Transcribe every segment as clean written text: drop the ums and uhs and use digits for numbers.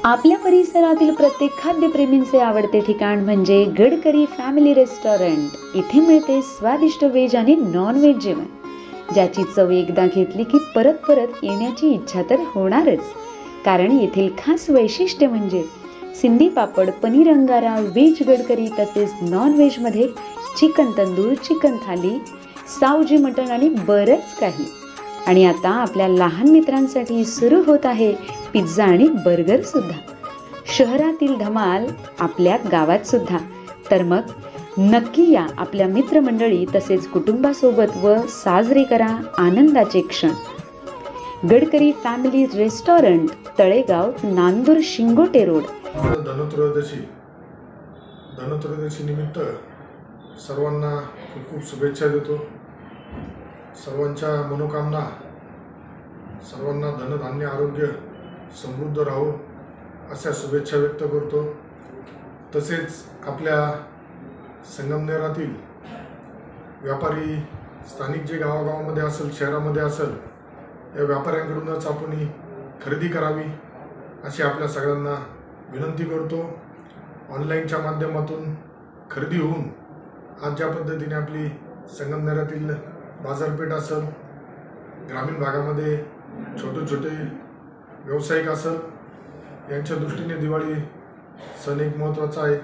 आपल्या परिसरातील प्रत्येक खाद्यप्रेमींचे आवडते ठिकाण म्हणजे गडकरी फॅमिली रेस्टॉरंट। इथे मिळते स्वादिष्ट व्हेज आणि नॉन व्हेज जेवण, ज्याची चव एकदा घेतली की परत परत येण्याची इच्छा तर होणारच। कारण येथील खास वैशिष्ट्य म्हणजे सिंधी पापड, पनीर अंगारा, व्हेज गडकरी तसेच नॉन व्हेज मध्ये चिकन तंदूर, चिकन थाली, सावजी मटण आणि बरंच काही। आणि आता आपल्या लहान मित्रांसाठी सुरू होत आहे पिझ्झा आणि बर्गर सुद्धा। शहरातील धमाल आपल्या गावात सुद्धा। तर मग नक्की या आपल्या मित्रमंडळी तसेच कुटुंबासोबत व साजरे करा आनंदाचे क्षण। Gadkari family restaurant, Talegaon, Nandur, Shingote road. Dhantrayodashi निमित्त सर्वांना खूप खूप शुभेच्छा देतो। सर्वांच्या मनोकामना, सर्वांना धनधान्य आरोग्य समृद्ध राहो अशा शुभेच्छा व्यक्त करतो। तसेच आपल्या संगमनेरातील व्यापारी, स्थानिक जे गावागावामध्ये असेल, शहरामध्ये असेल, या व्यापाऱ्यांकडूनच आपण खरेदी करावी अशी आपल्या सगळ्यांना विनंती करतो। ऑनलाईनच्या माध्यमातून खरेदी होऊन आज ज्या पद्धतीने आपली संगमनेरातील बाजारपेठ असेल, ग्रामीण भागामध्ये छोटे छोटे व्यावसायिक असेल, यांच्या दृष्टीने दिवाळी सण एक महत्त्वाचा आहे।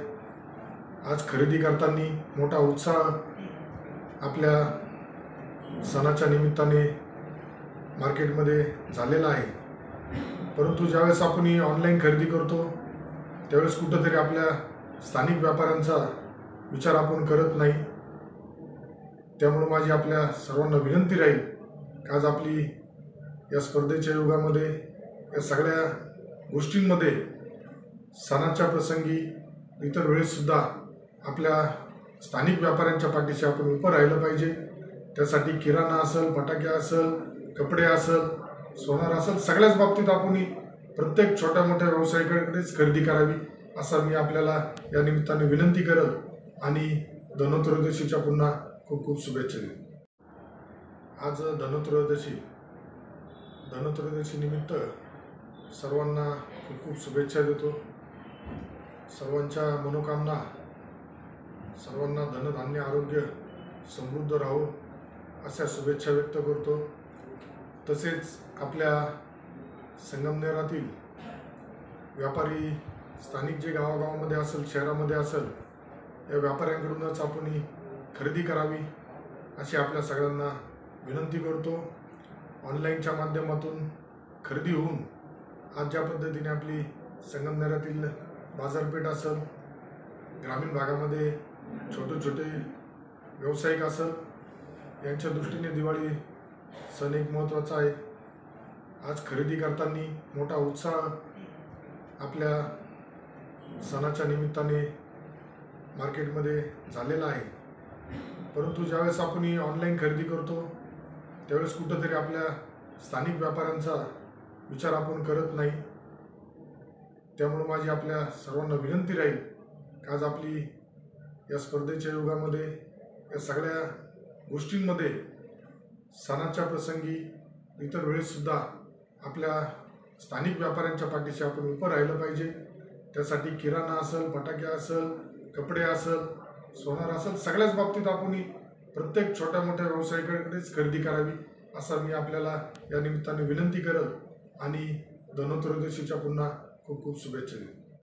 आज खरेदी करताना मोठा उत्साह आपल्या सणाच्या निमित्ताने मार्केटमध्ये झालेला आहे। परंतु ज्यावेळेस आपण ऑनलाईन खरेदी करतो त्यावेळेस कुठंतरी आपल्या स्थानिक व्यापाऱ्यांचा विचार आपण करत नाही। त्यामुळे माझी आपल्या सर्वांना विनंती राहील की आज आपली या स्पर्धेच्या युगामध्ये, या सगळ्या गोष्टींमध्ये सणाच्या प्रसंगी इतर वेळेससुद्धा आपल्या स्थानिक व्यापाऱ्यांच्या पाठीशी आपण उभं राहिलं पाहिजे। त्यासाठी किराणा असेल, फटाके असेल, कपडे असेल, सोनार असेल, सगळ्याच बाबतीत आपण प्रत्येक छोट्या मोठ्या व्यावसायिकाकडेच खरेदी करावी असा मी आपल्याला या निमित्ताने विनंती करेल आणि धनत्रयोदशीच्या पुन्हा खूप खूप शुभेच्छा देतो। आज धनत्रयोदशी निमित्त सर्वांना खूप खूप शुभेच्छा देतो। सर्वांच्या मनोकामना, सर्वांना धनधान्य आरोग्य समृद्ध राहो अशा शुभेच्छा व्यक्त करतो। तसेच आपल्या संगमनेरातील व्यापारी, स्थानिक जे गावागावामध्ये असेल, शहरामध्ये असेल, या व्यापाऱ्यांकडूनच आपण खरेदी करावी अशी आपल्या सगळ्यांना विनंती करतो। ऑनलाईनच्या माध्यमातून खरेदी होऊन आज ज्या पद्धतीने आपली संगमनेरातील बाजारपेठ असेल, ग्रामीण भागामध्ये छोटे छोटे व्यावसायिक असेल, यांच्या दृष्टीने दिवाळी सण एक महत्त्वाचा आहे। आज खरेदी करताना मोठा उत्साह आपल्या सणाच्या निमित्ताने मार्केटमध्ये झालेला आहे। परंतु ज्यावेळेस आपण ऑनलाईन खरेदी करतो त्यावेळेस कुठंतरी आपल्या स्थानिक व्यापाऱ्यांचा विचार आपण करत नाही। त्यामुळे माझी आपल्या सर्वांना विनंती राहील की आज आपली या स्पर्धेच्या युगामध्ये, या सगळ्या गोष्टींमध्ये सणाच्या प्रसंगी इतर वेळेससुद्धा आपल्या स्थानिक व्यापाऱ्यांच्या पाठीशी आपण उभं राहिलं पाहिजे। त्यासाठी किराणा असेल, फटाके असेल, कपडे असेल, सोनार असेल, सगळ्याच बाबतीत आपण प्रत्येक छोट्या मोठ्या व्यावसायिकाकडेच खरेदी करावी असा मी आपल्याला या निमित्ताने विनंती करेल आणि धनत्रयोदशीच्या पुन्हा खूप खूप शुभेच्छा देतो।